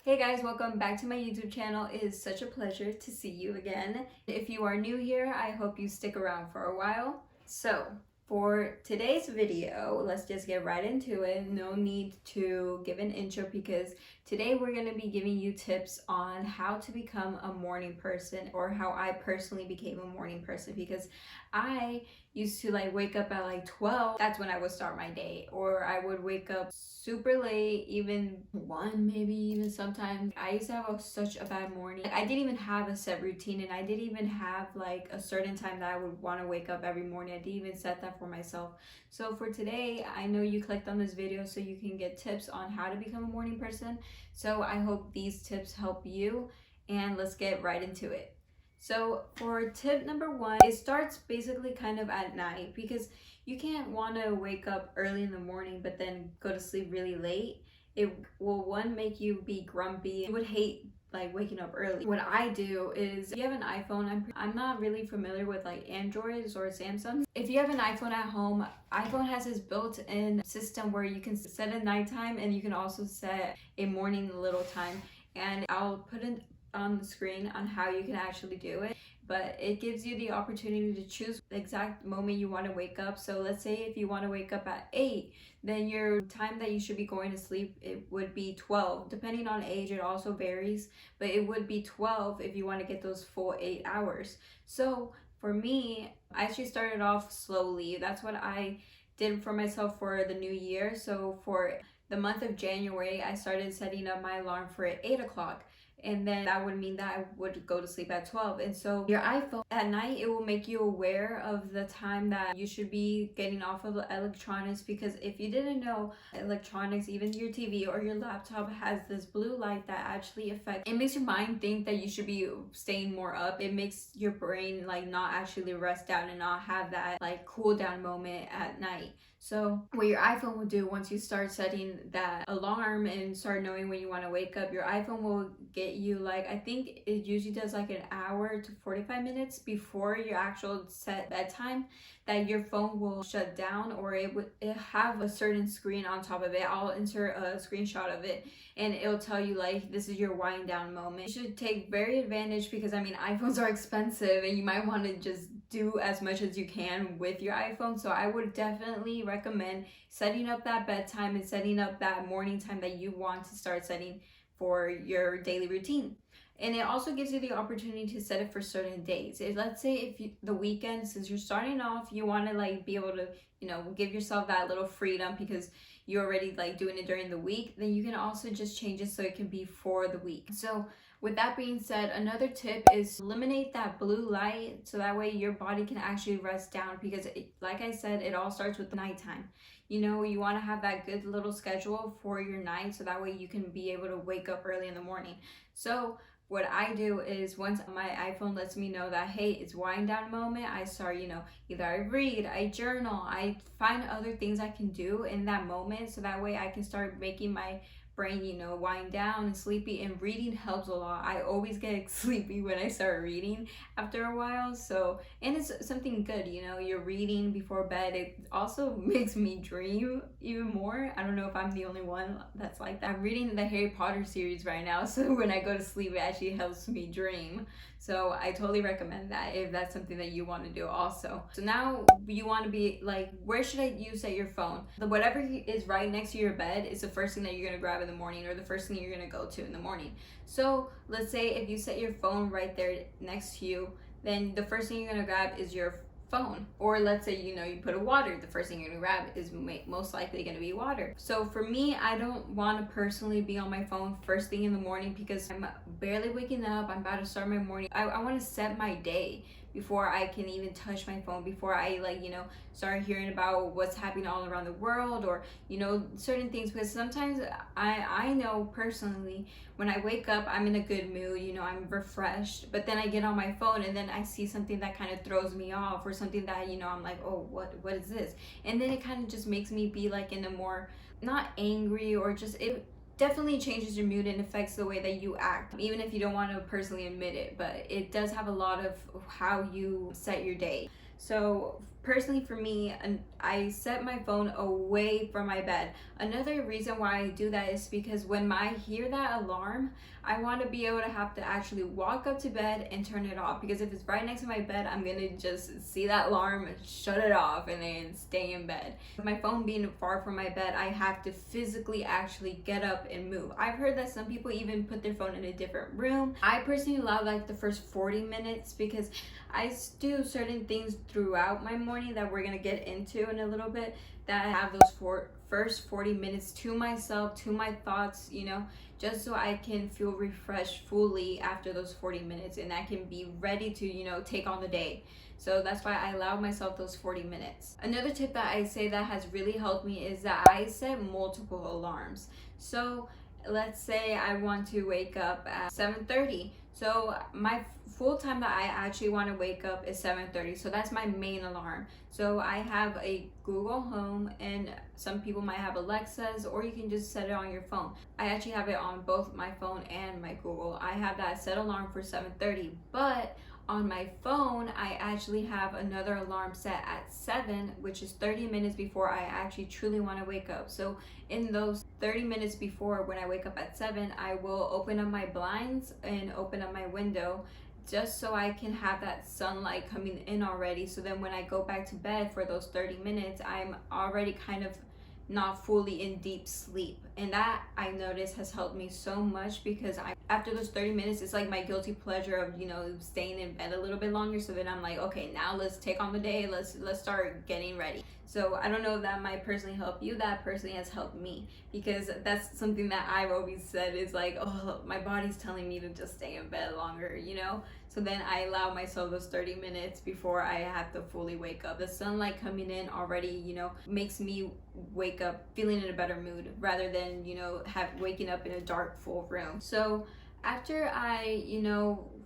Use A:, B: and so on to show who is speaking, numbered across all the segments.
A: Hey guys, welcome back to my YouTube channel. It is such a pleasure to see you again. If you are new here, I hope you stick around for a while. So, for today's video, let's just get right into it. No need to give an intro because today we're going to be giving you tips on how to become a morning person, or how I personally became a morning person, because I used to wake up at 12. That's when I would start my day, or I would wake up super late, even 1, maybe even sometimes. I used to have such a bad morning. I didn't even have a set routine, and I didn't even have a certain time that I would want to wake up every morning. I didn't even set that for myself. So for today, I know you clicked on this video so you can get tips on how to become a morning person. So I hope these tips help you, and let's get right into it. So for tip number 1, it starts basically kind of at night, because you can't want to wake up early in the morning but then go to sleep really late. It will, one, make you be grumpy. You would hate waking up early. What I do is, if you have an iPhone, I'm not really familiar with Androids or Samsung. If you have an iPhone at home, iPhone has this built-in system where you can set a nighttime and you can also set a morning little time, and I'll put it on the screen on how you can actually do it. But it gives you the opportunity to choose the exact moment you want to wake up. So let's say if you want to wake up at 8, then your time that you should be going to sleep, it would be 12. Depending on age, it also varies, but it would be 12 if you want to get those full 8 hours. So for me, I actually started off slowly. That's what I did for myself for the new year. So for the month of January, I started setting up my alarm for 8 o'clock. And then that would mean that I would go to sleep at 12. And so your iPhone at night, it will make you aware of the time that you should be getting off of electronics. Because if you didn't know, electronics, even your TV or your laptop, has this blue light that actually affects, it makes your mind think that you should be staying more up. It makes your brain not actually rest down and not have that cool down moment at night. So what your iPhone will do, once you start setting that alarm and start knowing when you want to wake up, your iPhone will get you I think it usually does an hour to 45 minutes before your actual set bedtime, that your phone will shut down, or it have a certain screen on top of it. I'll insert a screenshot of it, and it'll tell you this is your wind down moment. You should take very advantage, because iPhones are expensive and you might want to just do as much as you can with your iPhone. So I would definitely recommend setting up that bedtime and setting up that morning time that you want to start setting for your daily routine. And it also gives you the opportunity to set it for certain days. Let's say if the weekend, since you're starting off, you want to be able to give yourself that little freedom because you're already doing it during the week, then you can also just change it so it can be for the week. So with that being said, another tip is eliminate that blue light, so that way your body can actually rest down, because like I said, it all starts with the nighttime. You want to have that good little schedule for your night, so that way you can be able to wake up early in the morning. So what I do is, once my iPhone lets me know that, hey, it's wind down moment, I start, either I read, I journal, I find other things I can do in that moment, so that way I can start making my brain, wind down and sleepy. And reading helps a lot. I always get sleepy when I start reading after a while. So, and it's something good, you're reading before bed. It also makes me dream even more. I don't know if I'm the only one that's like that. I'm reading the Harry Potter series right now, so when I go to sleep, it actually helps me dream. So I totally recommend that if that's something that you want to do also. So now you want to be where should you set your phone? Whatever is right next to your bed is the first thing that you're going to grab in the morning, or the first thing you're going to go to in the morning. So let's say if you set your phone right there next to you, then the first thing you're going to grab is your phone. Or let's say you put a water, the first thing you're gonna grab is most likely gonna be water. So for me, I don't want to personally be on my phone first thing in the morning, because I'm barely waking up, I'm about to start my morning. I want to set my day before I can even touch my phone, before I start hearing about what's happening all around the world, or certain things. Because sometimes I know personally, when I wake up, I'm in a good mood, I'm refreshed, but then I get on my phone and then I see something that kind of throws me off, or something that I'm like, oh, what is this? And then it kind of just makes me be in a more, not angry, or just, it definitely changes your mood and affects the way that you act, even if you don't want to personally admit it. But it does have a lot of how you set your day. So personally for me, I set my phone away from my bed. Another reason why I do that is because when I hear that alarm, I want to be able to have to actually walk up to bed and turn it off, because if it's right next to my bed, I'm gonna just see that alarm, shut it off, and then stay in bed. With my phone being far from my bed, I have to physically actually get up and move. I've heard that some people even put their phone in a different room. I personally love like the first 40 minutes because I do certain things throughout my morning that we're gonna get into in a little bit, that I have those first 40 minutes to myself, to my thoughts, just so I can feel refreshed fully after those 40 minutes, and I can be ready to, take on the day. So that's why I allow myself those 40 minutes. Another tip that I say that has really helped me is that I set multiple alarms. So let's say I want to wake up at 7:30. So my full time that I actually want to wake up is 7:30. So that's my main alarm. So I have a Google Home, and some people might have Alexa's, or you can just set it on your phone. I actually have it on both my phone and my Google. I have that set alarm for 7:30, but on my phone, I actually have another alarm set at 7, which is 30 minutes before I actually truly want to wake up. So in those 30 minutes before, when I wake up at 7, I will open up my blinds and open up my window, just so I can have that sunlight coming in already. So then when I go back to bed for those 30 minutes, I'm already kind of not fully in deep sleep. And that, I noticed, has helped me so much, because after those 30 minutes, it's like my guilty pleasure of staying in bed a little bit longer. So then I'm like, okay, now let's take on the day, let's start getting ready. So I don't know if that might personally help you. That personally has helped me, because that's something that I've always said is like, oh, my body's telling me to just stay in bed longer. So then I allow myself those 30 minutes before I have to fully wake up. The sunlight coming in already, makes me wake up feeling in a better mood, rather than, waking up in a dark, full room. So after I,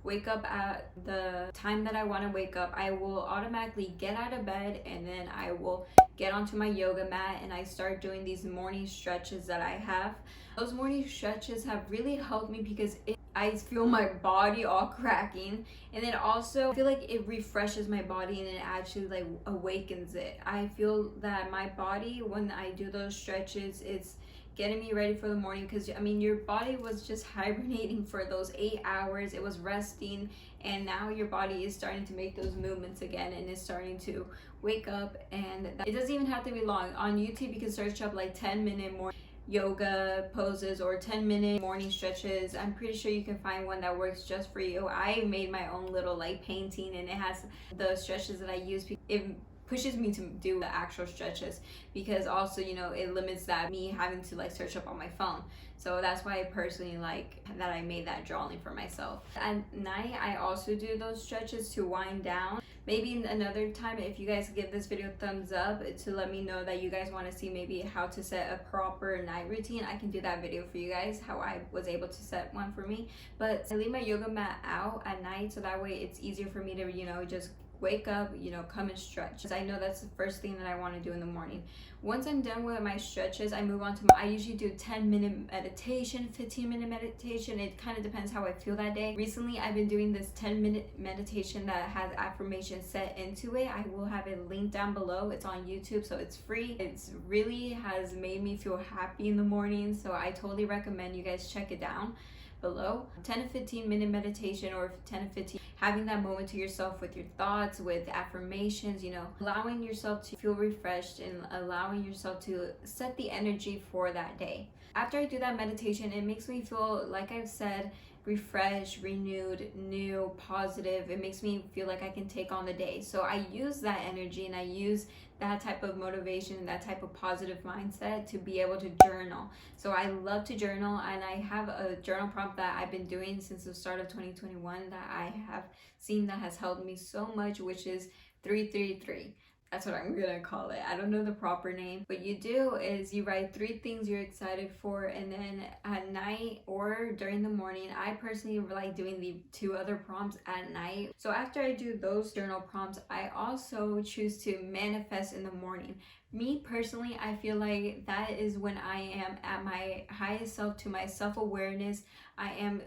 A: wake up at the time that I want to wake up, I will automatically get out of bed, and then I will get onto my yoga mat, and I start doing these morning stretches that I have. Those morning stretches have really helped me, because I feel my body all cracking, and then also I feel like it refreshes my body, and it actually like awakens it. I feel that my body, when I do those stretches, it's getting me ready for the morning, because your body was just hibernating for those 8 hours. It was resting, and now your body is starting to make those movements again, and it's starting to wake up. And it doesn't even have to be long. On YouTube, you can search up like 10-minute more yoga poses or 10-minute morning stretches. I'm pretty sure you can find one that works just for you. I made my own little like painting, and it has the stretches that I use. It pushes me to do the actual stretches, because also it limits that me having to like search up on my phone. So that's why I personally like that I made that drawing for myself. At night, I also do those stretches to wind down. Maybe another time, if you guys give this video a thumbs up to let me know that you guys want to see maybe how to set a proper night routine, I can do that video for you guys, how I was able to set one for me. But I leave my yoga mat out at night, so that way it's easier for me to just wake up, come and stretch. I know that's the first thing that I want to do in the morning. Once I'm done with my stretches, I move on to I usually do 10-minute meditation, 15-minute meditation. It kind of depends how I feel that day. Recently, I've been doing this 10-minute meditation that has affirmations set into it. I will have it linked down below. It's on YouTube, so it's free. It's really has made me feel happy in the morning, so I totally recommend you guys check it down below. 10 to 15-minute meditation, or 10 to 15, having that moment to yourself with your thoughts, with affirmations, allowing yourself to feel refreshed and allowing yourself to set the energy for that day. After I do that meditation, it makes me feel, like I've said, refreshed, renewed, new, positive. It makes me feel like I can take on the day. So I use that energy, and I use that type of motivation, that type of positive mindset to be able to journal. So I love to journal, and I have a journal prompt that I've been doing since the start of 2021 that I have seen that has helped me so much, which is 333. That's what I'm gonna call it. I don't know the proper name. What you do is you write 3 things you're excited for, and then at night or during the morning, I personally like doing the 2 other prompts at night. So after I do those journal prompts, I also choose to manifest in the morning. Me personally, I feel like that is when I am at my highest self, to my self-awareness. I am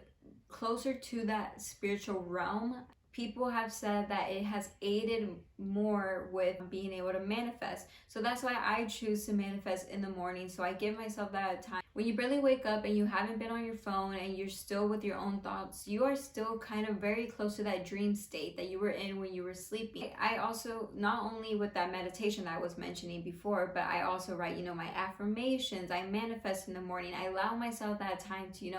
A: closer to that spiritual realm. people have said that it has aided more with being able to manifest. So that's why I choose to manifest in the morning. So I give myself that time. When you barely wake up and you haven't been on your phone and you're still with your own thoughts, you are still kind of very close to that dream state that you were in when you were sleeping. I also, not only with that meditation that I was mentioning before, but I also write, my affirmations. I manifest in the morning. I allow myself that time to,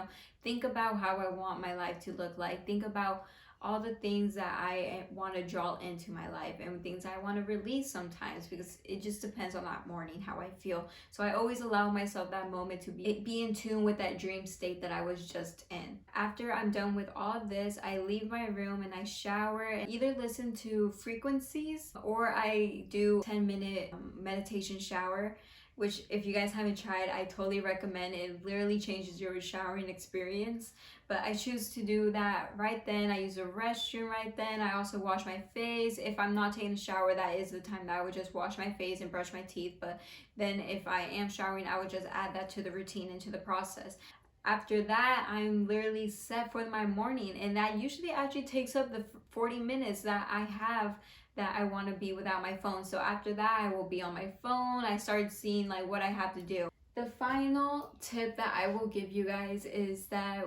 A: think about how I want my life to look like. Think about all the things that I want to draw into my life and things I want to release sometimes, because it just depends on that morning how I feel. So I always allow myself that moment to be in tune with that dream state that I was just in. After I'm done with all this, I leave my room and I shower and either listen to frequencies or I do 10-minute meditation shower, which if you guys haven't tried, I totally recommend. It literally changes your showering experience. But I choose to do that right then. I use the restroom right then. I also wash my face. If I'm not taking a shower, that is the time that I would just wash my face and brush my teeth. But then if I am showering, I would just add that to the routine and to the process. After that, I'm literally set for my morning, and that usually actually takes up the 40 minutes that I have that I want to be without my phone. So after that, I will be on my phone. I start seeing like what I have to do. The final tip that I will give you guys is that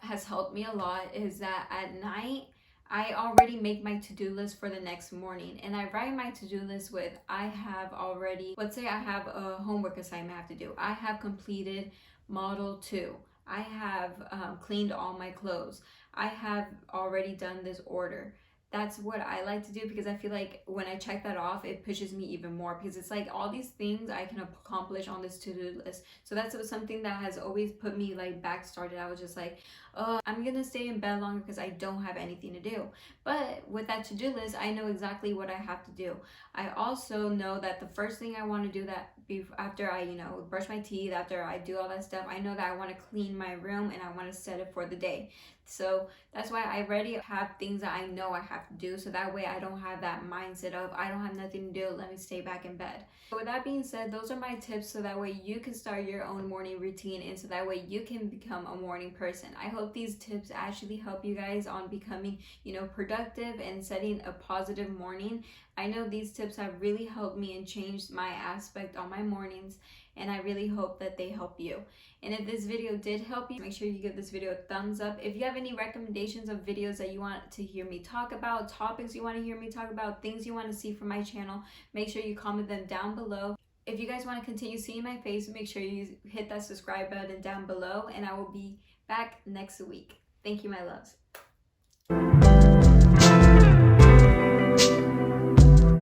A: has helped me a lot is that at night I already make my to-do list for the next morning, and I write my to-do list with I have already, let's say I have a homework assignment I have to do. I have completed model 2. I have cleaned all my clothes. I have already done this order. That's what I like to do, because I feel like when I check that off, it pushes me even more, because it's like all these things I can accomplish on this to-do list. So that's something that has always put me like back started. I was just like, oh, I'm gonna stay in bed longer because I don't have anything to do. But with that to-do list, I know exactly what I have to do. I also know that the first thing I want to do that after I, brush my teeth, after I do all that stuff, I know that I want to clean my room and I want to set it for the day. So that's why I already have things that I know I have to do. So that way I don't have that mindset of I don't have nothing to do, let me stay back in bed. So with that being said, those are my tips so that way you can start your own morning routine, and so that way you can become a morning person. I hope these tips actually help you guys on becoming, productive and setting a positive morning. I know these tips have really helped me and changed my aspect on my mornings, and I really hope that they help you. And if this video did help you, make sure you give this video a thumbs up. If you have any recommendations of videos that you want to hear me talk about, topics you want to hear me talk about, things you want to see from my channel, make sure you comment them down below. If you guys want to continue seeing my face, make sure you hit that subscribe button down below, and I will be back next week. Thank you, my loves.